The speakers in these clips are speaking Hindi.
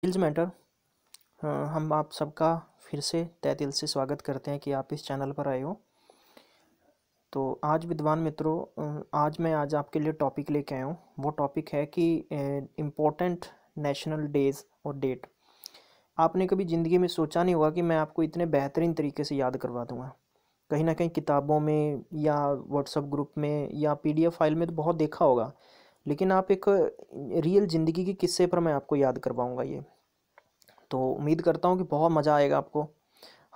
Skills matter. हम आप सबका फिर से तहे दिल से स्वागत करते हैं कि आप इस चैनल पर आए हो। तो आज विद्वान मित्रों, आज आपके लिए टॉपिक लेके आया हूँ। वो टॉपिक है कि इम्पोर्टेंट नेशनल डेज और डेट। आपने कभी ज़िंदगी में सोचा नहीं होगा कि मैं आपको इतने बेहतरीन तरीके से याद करवा दूंगा। कहीं ना कहीं किताबों में या व्हाट्सएप ग्रुप में या पीडीएफ फाइल में तो बहुत देखा होगा, लेकिन आप एक रियल ज़िंदगी के किस्से पर मैं आपको याद करवाऊंगा ये। तो उम्मीद करता हूँ कि बहुत मज़ा आएगा आपको,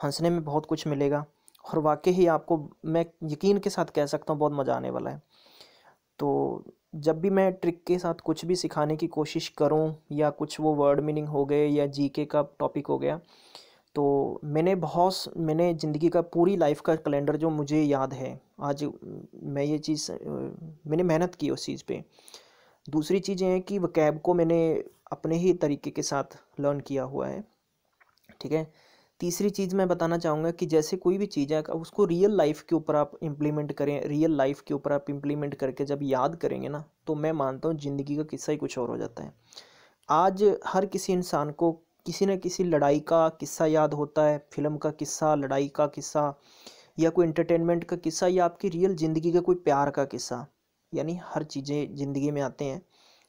हंसने में बहुत कुछ मिलेगा और वाकई ही आपको मैं यकीन के साथ कह सकता हूँ बहुत मज़ा आने वाला है। तो जब भी मैं ट्रिक के साथ कुछ भी सिखाने की कोशिश करूँ या कुछ वो वर्ड मीनिंग हो गए या जीके का टॉपिक हो गया, तो मैंने ज़िंदगी का पूरी लाइफ का कैलेंडर जो मुझे याद है आज, मैं ये चीज़ मैंने मेहनत की उस चीज़ पे। दूसरी चीज़ ये है कि वकैब को मैंने अपने ही तरीके के साथ लर्न किया हुआ है, ठीक है। तीसरी चीज़ मैं बताना चाहूँगा कि जैसे कोई भी चीज़ है उसको रियल लाइफ के ऊपर आप इम्प्लीमेंट करें, रियल लाइफ के ऊपर आप इम्प्लीमेंट करके जब याद करेंगे ना, तो मैं मानता हूँ ज़िंदगी का किस्सा ही कुछ और हो जाता है। आज हर किसी इंसान को किसी न किसी लड़ाई का किस्सा याद होता है, फिल्म का किस्सा, लड़ाई का किस्सा, या कोई एंटरटेनमेंट का किस्सा, या आपकी रियल ज़िंदगी का कोई प्यार का किस्सा। यानी हर चीज़ें ज़िंदगी में आते हैं,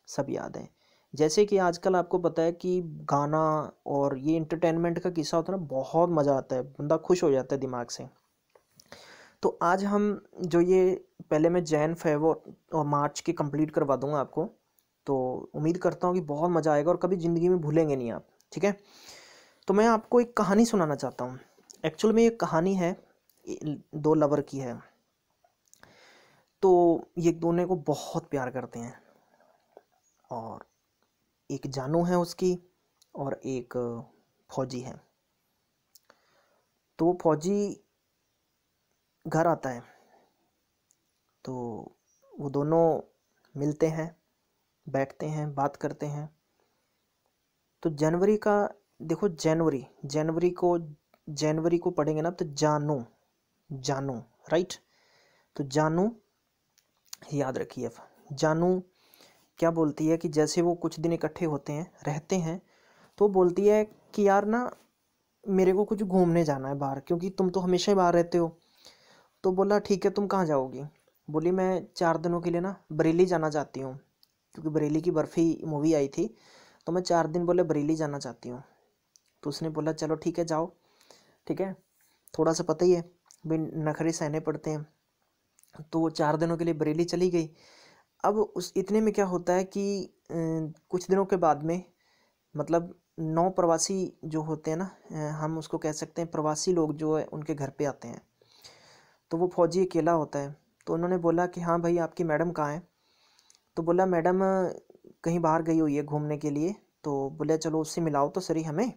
सब याद है। जैसे कि आजकल आपको पता है कि गाना और ये एंटरटेनमेंट का किस्सा होता है ना, बहुत मज़ा आता है, बंदा खुश हो जाता है दिमाग से। तो आज हम जो ये पहले मैं जैन फेब और मार्च के कंप्लीट करवा दूंगा आपको। तो उम्मीद करता हूँ कि बहुत मज़ा आएगा और कभी ज़िंदगी में भूलेंगे नहीं आप, ठीक है। तो मैं आपको एक कहानी सुनाना चाहता हूँ। एक्चुअल में ये कहानी है, दो लवर की है। तो ये दोनों को बहुत प्यार करते हैं और एक जानू है उसकी और एक फौजी है। तो फौजी घर आता है तो वो दोनों मिलते हैं, बैठते हैं, बात करते हैं। तो जनवरी का, देखो जनवरी को पढ़ेंगे ना तो जानू, जानू, राइट। तो जानू याद रखिए। जानू क्या बोलती है कि जैसे वो कुछ दिन इकट्ठे होते हैं, रहते हैं, तो बोलती है कि यार ना, मेरे को कुछ घूमने जाना है बाहर, क्योंकि तुम तो हमेशा ही बाहर रहते हो। तो बोला ठीक है, तुम कहाँ जाओगी। बोली मैं 4 दिनों के लिए ना बरेली जाना चाहती हूँ, क्योंकि बरेली की बर्फ़ी मूवी आई थी, तो मैं 4 दिन बोले बरेली जाना चाहती हूँ। तो उसने बोला चलो ठीक है जाओ, ठीक है। थोड़ा सा पता ही है भाई, नखरे सहने पड़ते हैं। तो वो 4 दिनों के लिए बरेली चली गई। अब उस इतने में क्या होता है कि कुछ दिनों के बाद में, मतलब 9 प्रवासी जो होते हैं ना, हम उसको कह सकते हैं प्रवासी लोग जो है उनके घर पे आते हैं। तो वो फौजी अकेला होता है। तो उन्होंने बोला कि हाँ भाई आपकी मैडम कहाँ है। तो बोला मैडम कहीं बाहर गई हुई है घूमने के लिए। तो बोले चलो उससे मिलाओ तो सही हमें।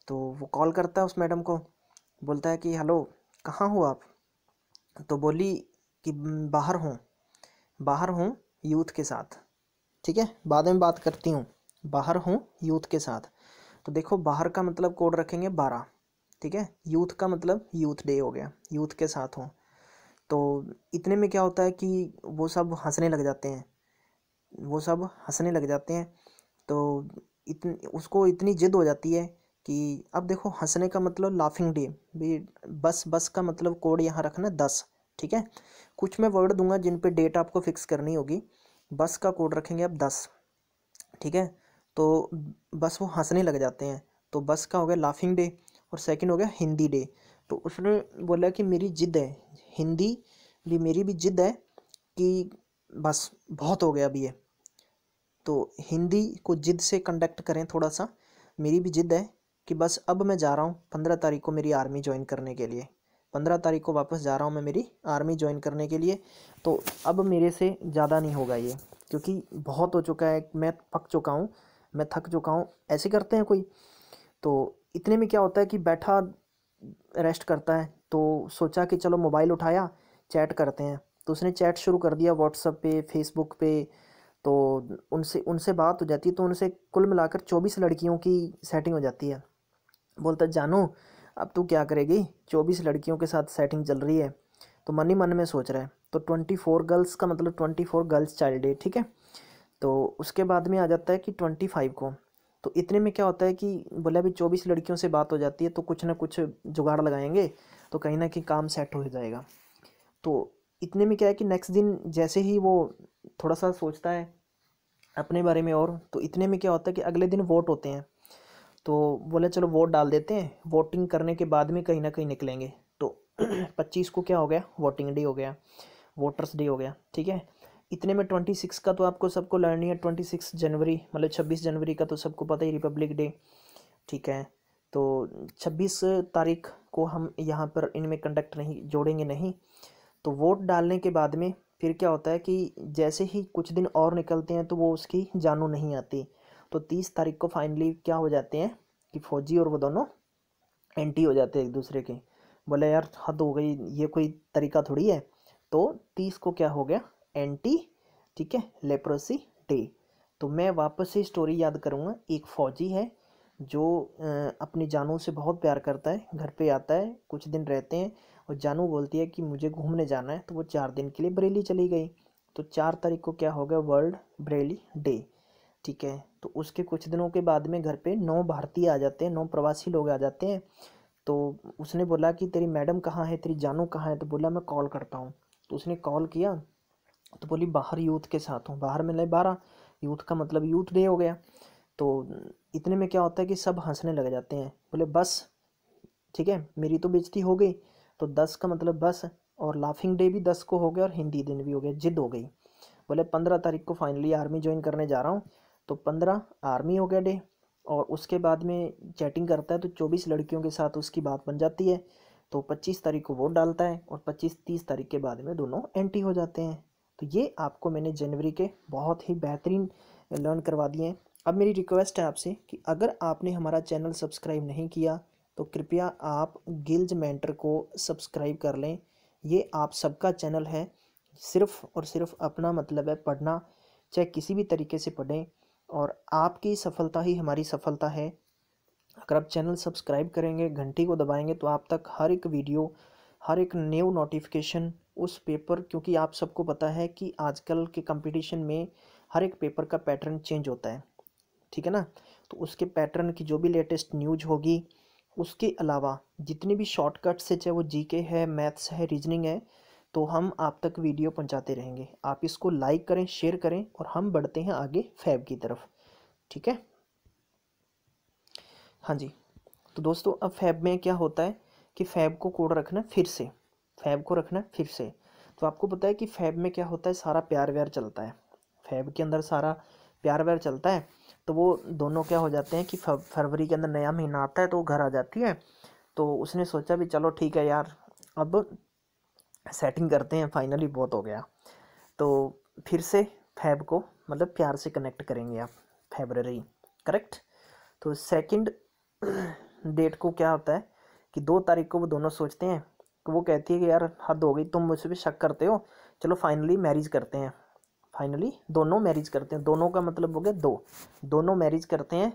तो वो कॉल करता है उस मैडम को, बोलता है कि हेलो कहाँ हो आप। तो बोली कि बाहर हूँ, बाहर हूँ यूथ के साथ, ठीक है, बाद में बात करती हूँ, बाहर हूँ यूथ के साथ। तो देखो बाहर का मतलब कोड रखेंगे 12, ठीक है। यूथ का मतलब यूथ डे हो गया, यूथ के साथ हूँ। तो इतने में क्या होता है कि वो सब हंसने लग जाते हैं, वो सब हंसने लग जाते हैं। तो उसको इतनी जिद हो जाती है कि अब देखो हंसने का मतलब लाफिंग डे भी, बस बस का मतलब कोड यहाँ रखना 10, ठीक है। कुछ मैं वर्ड दूंगा जिन पे डेट आपको फिक्स करनी होगी। बस का कोड रखेंगे अब 10, ठीक है। तो बस वो हंसने लग जाते हैं। तो बस का हो गया लाफिंग डे और सेकंड हो गया हिंदी डे। तो उसने बोला कि मेरी जिद है, हिंदी भी मेरी भी जिद है कि बस बहुत हो गया अभी ये। तो हिंदी को जिद से कंडक्ट करें थोड़ा सा। मेरी भी जिद है कि बस अब मैं जा रहा हूँ 15 तारीख को मेरी आर्मी ज्वाइन करने के लिए, 15 तारीख को वापस जा रहा हूँ मैं मेरी आर्मी ज्वाइन करने के लिए। तो अब मेरे से ज़्यादा नहीं होगा ये, क्योंकि बहुत हो चुका है, मैं पक चुका हूँ, मैं थक चुका हूँ। ऐसे करते हैं कोई। तो इतने में क्या होता है कि बैठा रेस्ट करता है, तो सोचा कि चलो मोबाइल उठाया, चैट करते हैं। तो उसने चैट शुरू कर दिया व्हाट्सएप पे, फेसबुक पे। तो उनसे उनसे बात हो जाती है। तो उनसे कुल मिलाकर 24 लड़कियों की सेटिंग हो जाती है। बोलता है जानू अब तू क्या करेगी, 24 लड़कियों के साथ सेटिंग चल रही है। तो मन ही मन में सोच रहा है। तो 24 गर्ल्स का मतलब 24 गर्ल्स चाइल्ड डे, ठीक है। तो उसके बाद में आ जाता है कि 25 को, तो इतने में क्या होता है कि बोले अभी 24 लड़कियों से बात हो जाती है तो कुछ ना कुछ जुगाड़ लगाएंगे तो कहीं ना कहीं काम सेट हो जाएगा। तो इतने में क्या है कि नेक्स्ट दिन जैसे ही वो थोड़ा सा सोचता है अपने बारे में, और तो इतने में क्या होता है कि अगले दिन वोट होते हैं। तो बोले चलो वोट डाल देते हैं, वोटिंग करने के बाद में कहीं ना कहीं निकलेंगे। तो 25 को क्या हो गया, वोटिंग डे हो गया, वोटर्स डे हो गया, ठीक है। इतने में 26 का तो आपको सबको लर्निंग है, 26 जनवरी मतलब 26 जनवरी का तो सबको पता ही, रिपब्लिक डे, ठीक है। तो 26 तारीख को हम यहाँ पर इनमें कंडक्ट नहीं जोड़ेंगे नहीं। तो वोट डालने के बाद में फिर क्या होता है कि जैसे ही कुछ दिन और निकलते हैं तो वो उसकी जानू नहीं आती। तो 30 तारीख को फाइनली क्या हो जाते हैं कि फौजी और वो दोनों एंटी हो जाते हैं एक दूसरे के। बोले यार हद हो गई, ये कोई तरीका थोड़ी है। तो 30 को क्या हो गया, एंटी, ठीक है, लेप्रोसी डे। तो मैं वापस से स्टोरी याद करूँगा। एक फौजी है जो अपनी जानू से बहुत प्यार करता है, घर पे आता है, कुछ दिन रहते हैं और जानू बोलती है कि मुझे घूमने जाना है, तो वो 4 दिन के लिए बरेली चली गई। तो 4 तारीख को क्या हो गया, वर्ल्ड बरेली डे, ठीक है। तो उसके कुछ दिनों के बाद में घर पे 9 भारतीय आ जाते हैं, 9 प्रवासी लोग आ जाते हैं। तो उसने बोला कि तेरी मैडम कहाँ है, तेरी जानू कहाँ है, तो बोला मैं कॉल करता हूँ। तो उसने कॉल किया तो बोली बाहर यूथ के साथ हूँ, बाहर में 12, यूथ का मतलब यूथ डे हो गया। तो इतने में क्या होता है कि सब हंसने लग जाते हैं, बोले बस, ठीक है, मेरी तो बेइज्जती हो गई। तो 10 का मतलब बस, और लाफिंग डे भी 10 को हो गया और हिंदी दिन भी हो गया, जिद हो गई। बोले 15 तारीख को फाइनली आर्मी ज्वाइन करने जा रहा हूँ। तो 15 आर्मी हो गया डे। और उसके बाद में चैटिंग करता है तो 24 लड़कियों के साथ उसकी बात बन जाती है। तो 25 तारीख को वोट डालता है और 25-30 तारीख के बाद में दोनों एंटी हो जाते हैं। तो ये आपको मैंने जनवरी के बहुत ही बेहतरीन लर्न करवा दिए हैं। अब मेरी रिक्वेस्ट है आपसे कि अगर आपने हमारा चैनल सब्सक्राइब नहीं किया तो कृपया आप गिल्ज मेंटर को सब्सक्राइब कर लें। ये आप सबका चैनल है, सिर्फ़ और सिर्फ अपना मतलब है पढ़ना, चाहे किसी भी तरीके से पढ़ें, और आपकी सफलता ही हमारी सफलता है। अगर आप चैनल सब्सक्राइब करेंगे, घंटी को दबाएंगे, तो आप तक हर एक वीडियो, हर एक न्यू नोटिफिकेशन उस पेपर, क्योंकि आप सबको पता है कि आजकल के कंपटीशन में हर एक पेपर का पैटर्न चेंज होता है, ठीक है ना। तो उसके पैटर्न की जो भी लेटेस्ट न्यूज होगी, उसके अलावा जितनी भी शॉर्टकट से, चाहे वो जीके है, मैथ्स है, रीजनिंग है, तो हम आप तक वीडियो पहुंचाते रहेंगे। आप इसको लाइक करें, शेयर करें, और हम बढ़ते हैं आगे फैब की तरफ, ठीक है। हाँ जी। तो दोस्तों अब फैब में क्या होता है कि फैब को कोड रखना फिर से, फैब को रखना फिर से। तो आपको पता है कि फैब में क्या होता है, सारा प्यार व्यार चलता है, फैब के अंदर सारा प्यार व्यार चलता है। तो वो दोनों क्या हो जाते हैं कि फरवरी के अंदर नया महीना आता है तो वो घर आ जाती है। तो उसने सोचा भी चलो ठीक है यार, अब सेटिंग करते हैं, फाइनली बहुत हो गया। तो फिर से फैब को मतलब प्यार से कनेक्ट करेंगे आप, फेबररी, करेक्ट। तो सेकंड डेट को क्या होता है कि 2 तारीख को वो दोनों सोचते हैं, तो वो कहती है कि यार हद हो गई, तुम मुझसे भी शक करते हो, चलो फाइनली मैरिज करते हैं। फाइनली दोनों मैरिज करते हैं, दोनों का मतलब हो गया दो, दोनों मैरिज करते हैं,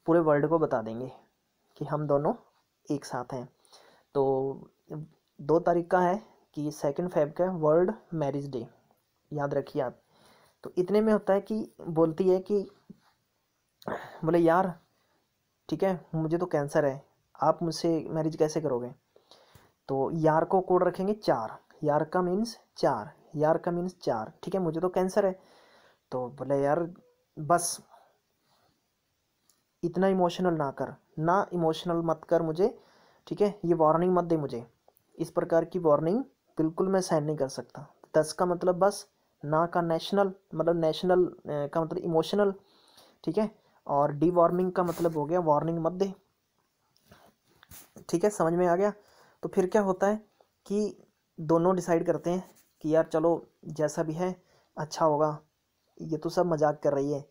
पूरे वर्ल्ड को बता देंगे कि हम दोनों एक साथ हैं। तो 2 तारीख का है कि 2 फेब का वर्ल्ड मैरिज डे, याद रखिए आप। तो इतने में होता है कि बोलती है कि बोले यार ठीक है, मुझे तो कैंसर है, आप मुझसे मैरिज कैसे करोगे। तो यार को कोड रखेंगे 4, यार का मीन्स 4, यार का मीन्स 4, ठीक है, मुझे तो कैंसर है। तो बोले यार बस, इतना इमोशनल ना कर, ना इमोशनल मत कर मुझे, ठीक है, ये वार्निंग मत दे मुझे, इस प्रकार की वार्निंग बिल्कुल मैं सहन नहीं कर सकता। 10 का मतलब बस, ना का नेशनल मतलब नेशनल का मतलब इमोशनल, ठीक है, और डी वार्मिंग का मतलब हो गया वार्निंग मत दे, ठीक है, समझ में आ गया। तो फिर क्या होता है कि दोनों डिसाइड करते हैं कि यार चलो जैसा भी है अच्छा होगा, ये तो सब मजाक कर रही है,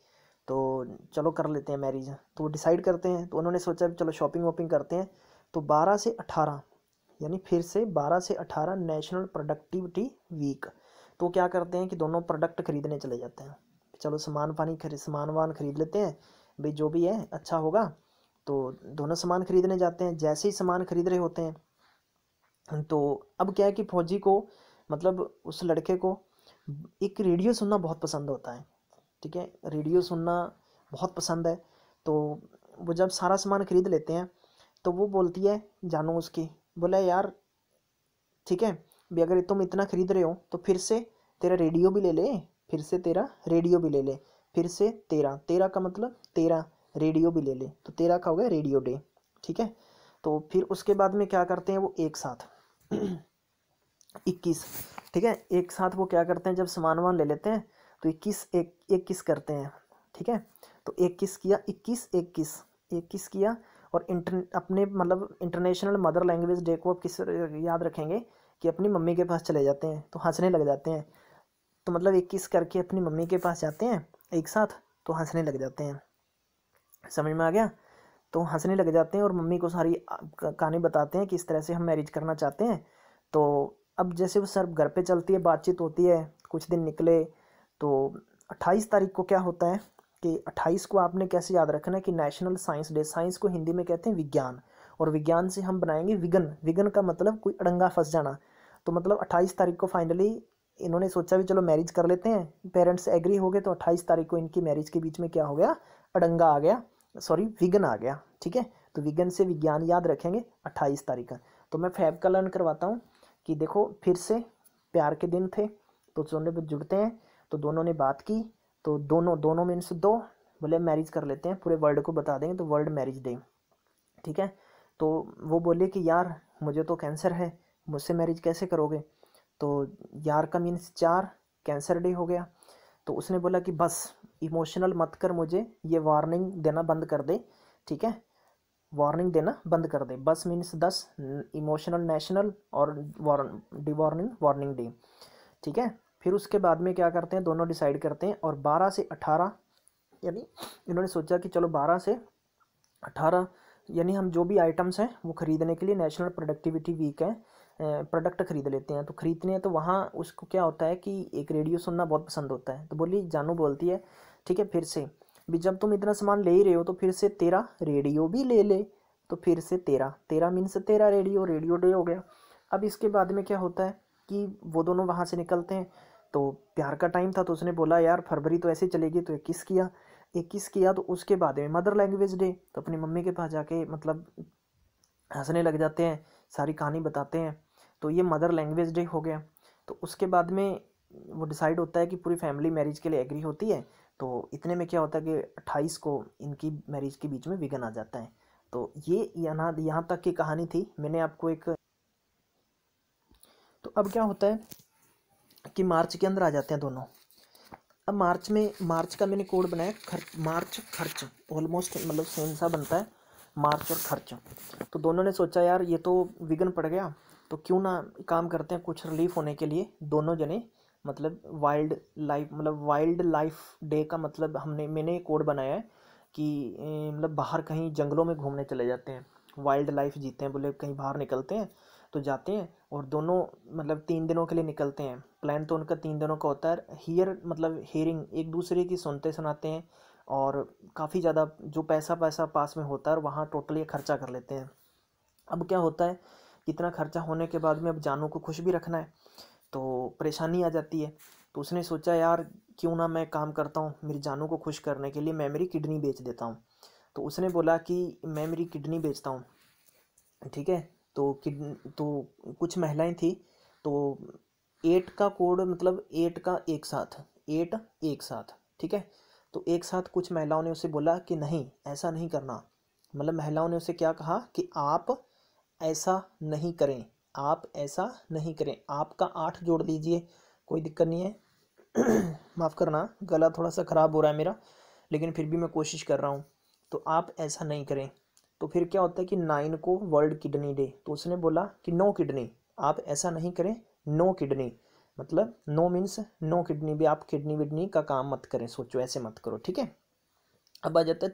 तो चलो कर लेते हैं मैरिज। तो वो डिसाइड करते हैं, तो उन्होंने सोचा चलो शॉपिंग वॉपिंग करते हैं। तो 12 से 18 यानी फिर से 12 से 18 नेशनल प्रोडक्टिविटी वीक। तो क्या करते हैं कि दोनों प्रोडक्ट खरीदने चले जाते हैं, चलो सामान वान खरीद लेते हैं भाई, जो भी है अच्छा होगा। तो दोनों सामान खरीदने जाते हैं, जैसे ही सामान खरीद रहे होते हैं तो अब क्या है कि फौजी को मतलब उस लड़के को एक रेडियो सुनना बहुत पसंद होता है, ठीक है, रेडियो सुनना बहुत पसंद है। तो वो जब सारा सामान खरीद लेते हैं तो वो बोलती है जानू उसकी, बोला यार ठीक है भी अगर तुम इतना खरीद रहे हो तो फिर से तेरा रेडियो भी ले ले, फिर से तेरा रेडियो भी ले ले, फिर से तेरा, तेरा का मतलब तेरा रेडियो भी ले ले, तो तेरा का हो गया रेडियो डे। ठीक है, तो फिर उसके बाद में क्या करते हैं वो एक साथ 21, ठीक है, एक साथ वो क्या करते हैं जब सामान वामान ले लेते हैं तो 21 करते हैं। ठीक है, तो 21 किया, 21 किया। और अपने मतलब इंटरनेशनल मदर लैंग्वेज डे को अब किस याद रखेंगे कि अपनी मम्मी के पास चले जाते हैं तो हंसने लग जाते हैं। तो मतलब 21 करके अपनी मम्मी के पास जाते हैं एक साथ तो हंसने लग जाते हैं। समझ में आ गया? तो हंसने लग जाते हैं और मम्मी को सारी कहानी बताते हैं कि इस तरह से हम मैरिज करना चाहते हैं। तो अब जैसे वो सर घर पे चलती है, बातचीत होती है, कुछ दिन निकले तो 28 तारीख को क्या होता है कि 28 को आपने कैसे याद रखना है कि नेशनल साइंस डे। साइंस को हिंदी में कहते हैं विज्ञान, और विज्ञान से हम बनाएंगे विगन। विगन का मतलब कोई अड़ंगा फंस जाना। तो मतलब 28 तारीख को फाइनली इन्होंने सोचा भी चलो मैरिज कर लेते हैं, पेरेंट्स एग्री हो गए, तो 28 तारीख को इनकी मैरिज के बीच में क्या हो गया, अड़ंगा आ गया, सॉरी विगन आ गया। ठीक है, तो विगन से विज्ञान याद रखेंगे 28 तारीख का। तो मैं फैब का लर्न करवाता हूँ कि देखो फिर से प्यार के दिन थे तो दोनों जुड़ते हैं, तो दोनों ने बात की, तो दोनों मीन्स दो, बोले मैरिज कर लेते हैं, पूरे वर्ल्ड को बता देंगे, तो वर्ल्ड मैरिज डे। ठीक है, तो वो बोले कि यार मुझे तो कैंसर है, मुझसे मैरिज कैसे करोगे? तो यार का मीन्स 4, कैंसर डे हो गया। तो उसने बोला कि बस इमोशनल मत कर, मुझे ये वार्निंग देना बंद कर दे। ठीक है, वार्निंग देना बंद कर दे, बस मीन्स 10 इमोशनल नेशनल और वार्निंग डे। ठीक है, फिर उसके बाद में क्या करते हैं, दोनों डिसाइड करते हैं और 12 से 18, यानी इन्होंने सोचा कि चलो 12 से 18 यानी हम जो भी आइटम्स हैं वो खरीदने के लिए नेशनल प्रोडक्टिविटी वीक है, प्रोडक्ट खरीद लेते हैं। तो खरीदने हैं तो वहाँ उसको क्या होता है कि एक रेडियो सुनना बहुत पसंद होता है। तो बोली जानू बोलती है ठीक है फिर से भी जब तुम इतना सामान ले ही रहे हो तो फिर से तेरा रेडियो भी ले ले। तो फिर से तेरा मीन्स तेरा रेडियो डे हो गया। अब इसके बाद में क्या होता है कि वो दोनों वहाँ से निकलते हैं, तो प्यार का टाइम था तो उसने बोला यार फरवरी तो ऐसे ही चलेगी, तो 21 किया। तो उसके बाद में मदर लैंग्वेज डे, तो अपनी मम्मी के पास जाके मतलब हंसने लग जाते हैं, सारी कहानी बताते हैं। तो ये मदर लैंग्वेज डे हो गया। तो उसके बाद में वो डिसाइड होता है कि पूरी फैमिली मैरिज के लिए एग्री होती है। तो इतने में क्या होता है कि 28 को इनकी मैरिज के बीच में विघन आ जाता है। तो ये यहाँ तक की कहानी थी, मैंने आपको एक। तो अब क्या होता है कि मार्च के अंदर आ जाते हैं दोनों। अब मार्च का मैंने कोड बनाया मार्च खर्च, ऑलमोस्ट मतलब सेम सा बनता है मार्च और खर्च। तो दोनों ने सोचा यार ये तो विघन पड़ गया, तो क्यों ना काम करते हैं कुछ रिलीफ होने के लिए। दोनों जने मतलब वाइल्ड लाइफ डे का मतलब मैंने कोड बनाया है कि मतलब बाहर कहीं जंगलों में घूमने चले जाते हैं, वाइल्ड लाइफ जीते हैं, बोले कहीं बाहर निकलते हैं तो जाते हैं। और दोनों मतलब 3 दिनों के लिए निकलते हैं। प्लान तो उनका 3 दिनों का होता है। मतलब हियरिंग, एक दूसरे की सुनते सुनाते हैं, और काफ़ी ज़्यादा जो पैसा पास में होता है वहाँ टोटली खर्चा कर लेते हैं। अब क्या होता है, इतना खर्चा होने के बाद में अब जानू को खुश भी रखना है, तो परेशानी आ जाती है। तो उसने सोचा यार क्यों ना मैं काम करता हूँ, मेरी जानू को खुश करने के लिए मैं मेरी किडनी बेच देता हूँ। तो उसने बोला कि मैं मेरी किडनी बेचता हूँ। ठीक है, तो कुछ महिलाएं थी, तो 8 का कोड मतलब 8 का एक साथ, 8 एक साथ। ठीक है, तो एक साथ कुछ महिलाओं ने उसे बोला कि नहीं ऐसा नहीं करना। मतलब महिलाओं ने उसे क्या कहा कि आप ऐसा नहीं करें, आप ऐसा नहीं करें, आपका 8 जोड़ दीजिए, कोई दिक्कत नहीं है। माफ़ करना, गला थोड़ा सा ख़राब हो रहा है मेरा, लेकिन फिर भी मैं कोशिश कर रहा हूँ। तो आप ऐसा नहीं करें। तो फिर क्या होता है कि 9 को वर्ल्ड किडनी डे, तो उसने बोला कि नो किडनी, आप ऐसा नहीं करें, नो किडनी, मतलब नो मीन्स नो किडनी भी, आप किडनी विडनी का काम मत करें, सोचो ऐसे मत करो। ठीक है, अब आ जाता है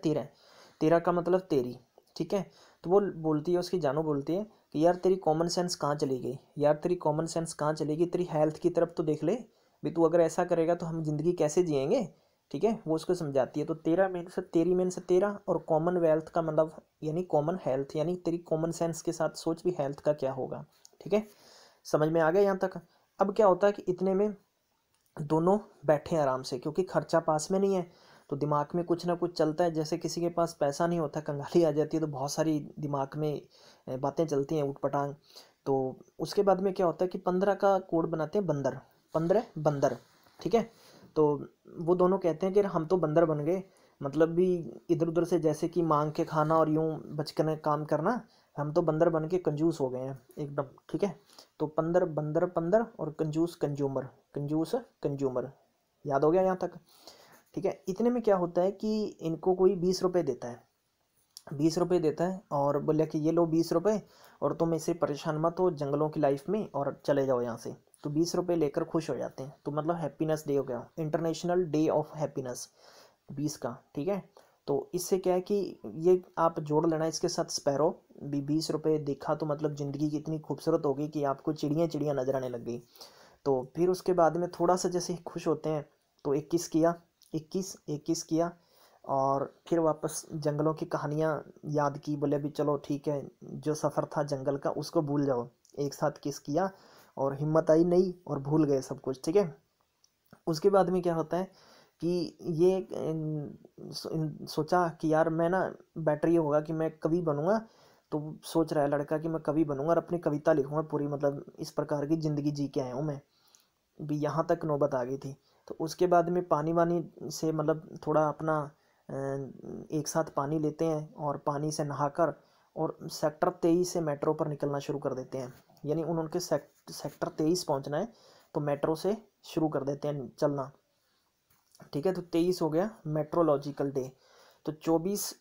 13 का मतलब तेरी। ठीक है, तो वो बोलती है, उसकी जानू बोलती है कि यार तेरी कॉमन सेंस कहाँ चली गई, यार तेरी कॉमन सेंस कहाँ चली गई, तेरी हेल्थ की तरफ तो देख ले भी, तू अगर ऐसा करेगा तो हम ज़िंदगी कैसे जिएंगे। ठीक है, वो उसको समझाती है। तो तेरी मीन्स 13, और कॉमन वेल्थ का मतलब यानी कॉमन हेल्थ, यानी तेरी कॉमन सेंस के साथ सोच भी हेल्थ का क्या होगा। ठीक है, समझ में आ गया यहाँ तक? अब क्या होता है कि इतने में दोनों बैठे आराम से, क्योंकि खर्चा पास में नहीं है, तो दिमाग में कुछ ना कुछ चलता है। जैसे किसी के पास पैसा नहीं होता, कंगाली आ जाती है, तो बहुत सारी दिमाग में बातें चलती हैं उठपटांग। तो उसके बाद में क्या होता है कि 15 का कोड बनाते हैं बंदर, 15 बंदर, ठीक है। तो वो दोनों कहते हैं कि हम तो बंदर बन गए, मतलब भी इधर उधर से जैसे कि मांग के खाना और यूं बचकर काम करना, हम तो बंदर बन के कंजूस हो गए हैं एकदम, ठीक है। तो 15 बंदर, 15 और कंजूस कंज्यूमर, कंजूस कंज्यूमर, याद हो गया यहाँ तक, ठीक है। इतने में क्या होता है कि इनको कोई 20 रुपये देता है, 20 रुपये देता है और बोले कि ये लो 20 रुपये, और तुम इससे परेशान मत हो जंगलों की लाइफ में और चले जाओ यहाँ से। तो 20 रुपये लेकर खुश हो जाते हैं। तो मतलब हैप्पीनेस डे हो गया, इंटरनेशनल डे ऑफ हैप्पीनेस 20 का, ठीक है। तो इससे क्या है कि ये आप जोड़ लेना इसके साथ स्पैरो भी। 20 रुपये देखा तो मतलब ज़िंदगी कितनी खूबसूरत हो गई कि आपको चिड़ियाँ चिड़ियाँ नजर आने लग गई। तो फिर उसके बाद में थोड़ा सा जैसे खुश होते हैं तो 21 किया, 21 किया, और फिर वापस जंगलों की कहानियाँ याद की। बोले अभी चलो ठीक है, जो सफ़र था जंगल का उसको भूल जाओ, एक साथ किस किया और हिम्मत आई नहीं और भूल गए सब कुछ, ठीक है। उसके बाद में क्या होता है कि ये सोचा कि यार मैं ना, बेटर ये होगा कि मैं कवि बनूंगा। तो सोच रहा है लड़का कि मैं कवि बनूंगा और अपनी कविता लिखूंगा पूरी, मतलब इस प्रकार की ज़िंदगी जी के आया हूँ मैं भी। यहाँ तक नौबत आ गई थी। तो उसके बाद में पानी वानी से मतलब थोड़ा अपना एक साथ पानी लेते हैं और पानी से नहाकर और सेक्टर 23 से मेट्रो पर निकलना शुरू कर देते हैं। यानी उनके सेक्टर 23 पहुंचना है तो मेट्रो से शुरू कर देते हैं चलना, ठीक है। तो 23 हो गया मेट्रोलॉजिकल डे। तो 24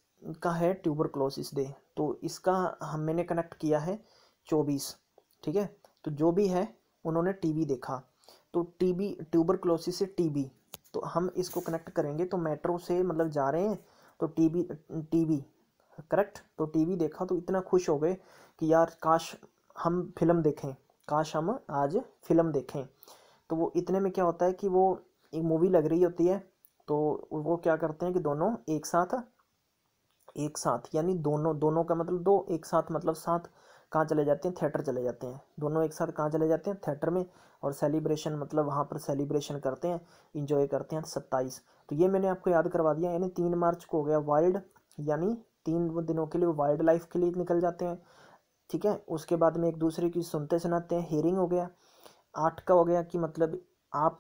का है ट्यूबरक्लोसिस डे, तो इसका मैंने कनेक्ट किया है 24, ठीक है। तो जो भी है उन्होंने टीबी देखा, तो टीबी ट्यूबरक्लोसिस से टीबी, तो हम इसको कनेक्ट करेंगे। तो मेट्रो से मतलब जा रहे हैं तो टीबी, टीबी करेक्ट। तो टीवी देखा तो इतना खुश हो गए कि यार काश हम फिल्म देखें, काश हम आज फिल्म देखें। तो वो इतने में क्या होता है कि वो एक मूवी लग रही होती है, तो वो क्या करते हैं कि दोनों एक साथ, एक साथ यानी दोनों, दोनों का मतलब दो, एक साथ मतलब साथ, कहाँ चले जाते हैं, थिएटर चले जाते हैं। दोनों एक साथ कहाँ चले जाते हैं, थिएटर में, और सेलिब्रेशन मतलब वहाँ पर सेलिब्रेशन करते हैं, इंजॉय करते हैं 27। तो ये मैंने आपको याद करवा दिया। यानी 3 मार्च को हो गया वाइल्ड, यानी 3 दिनों के लिए वाइल्ड लाइफ के लिए निकल जाते हैं, ठीक है। उसके बाद में एक दूसरे की सुनते सुनाते हैं, हेयरिंग हो गया। 8 का हो गया कि मतलब आप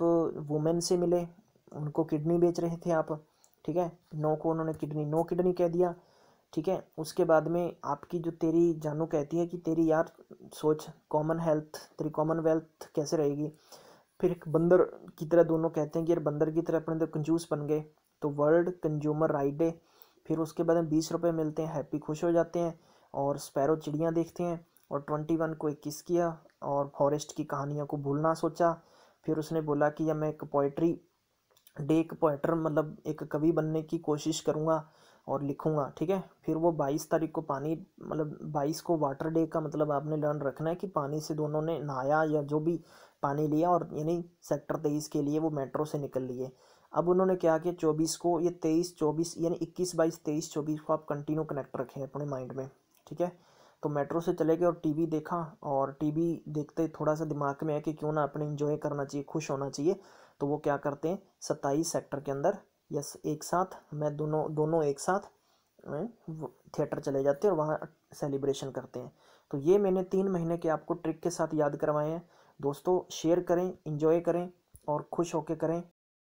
वुमेन से मिले, उनको किडनी बेच रहे थे आप, ठीक है। 9 को उन्होंने किडनी, नो किडनी कह दिया, ठीक है। उसके बाद में आपकी जो तेरी जानू कहती है कि तेरी यार सोच, कॉमन हेल्थ, तेरी कॉमन वेल्थ कैसे रहेगी। फिर एक बंदर की तरह दोनों कहते हैं कि यार बंदर की तरह अपने तो कंजूस बन गए, तो वर्ल्ड कंज्यूमर राइट डे। फिर उसके बाद में 20 रुपये मिलते हैं, हैप्पी खुश हो जाते हैं और स्पैरो चिड़ियाँ देखते हैं। और 21 को 21 किया और फॉरेस्ट की कहानियों को भूलना सोचा। फिर उसने बोला कि या मैं एक पोइट्री डे, एक पोइटर मतलब एक कवि बनने की कोशिश करूँगा और लिखूँगा, ठीक है। फिर वो 22 तारीख को पानी, मतलब 22 को वाटर डे का मतलब आपने लर्न रखना है कि पानी से दोनों ने नहाया या जो भी पानी लिया, और यानी सेक्टर 23 के लिए वो मेट्रो से निकल लिए। अब उन्होंने क्या किया 24 को, ये 23 24 यानी 21 22 23 24 को आप कंटिन्यू कनेक्ट रखें अपने माइंड में, ठीक है। तो मेट्रो से चले गए और टीवी देखा, और टीवी देखते थोड़ा सा दिमाग में है कि क्यों ना अपने इंजॉय करना चाहिए, खुश होना चाहिए। तो वो क्या करते हैं 27 सेक्टर के अंदर, यस एक साथ, मैं दोनों दोनों एक साथ थिएटर चले जाते हैं और वहाँ सेलिब्रेशन करते हैं। तो ये मैंने 3 महीने के आपको ट्रिक के साथ याद करवाए हैं। दोस्तों शेयर करें, इंजॉय करें और खुश होकर करें।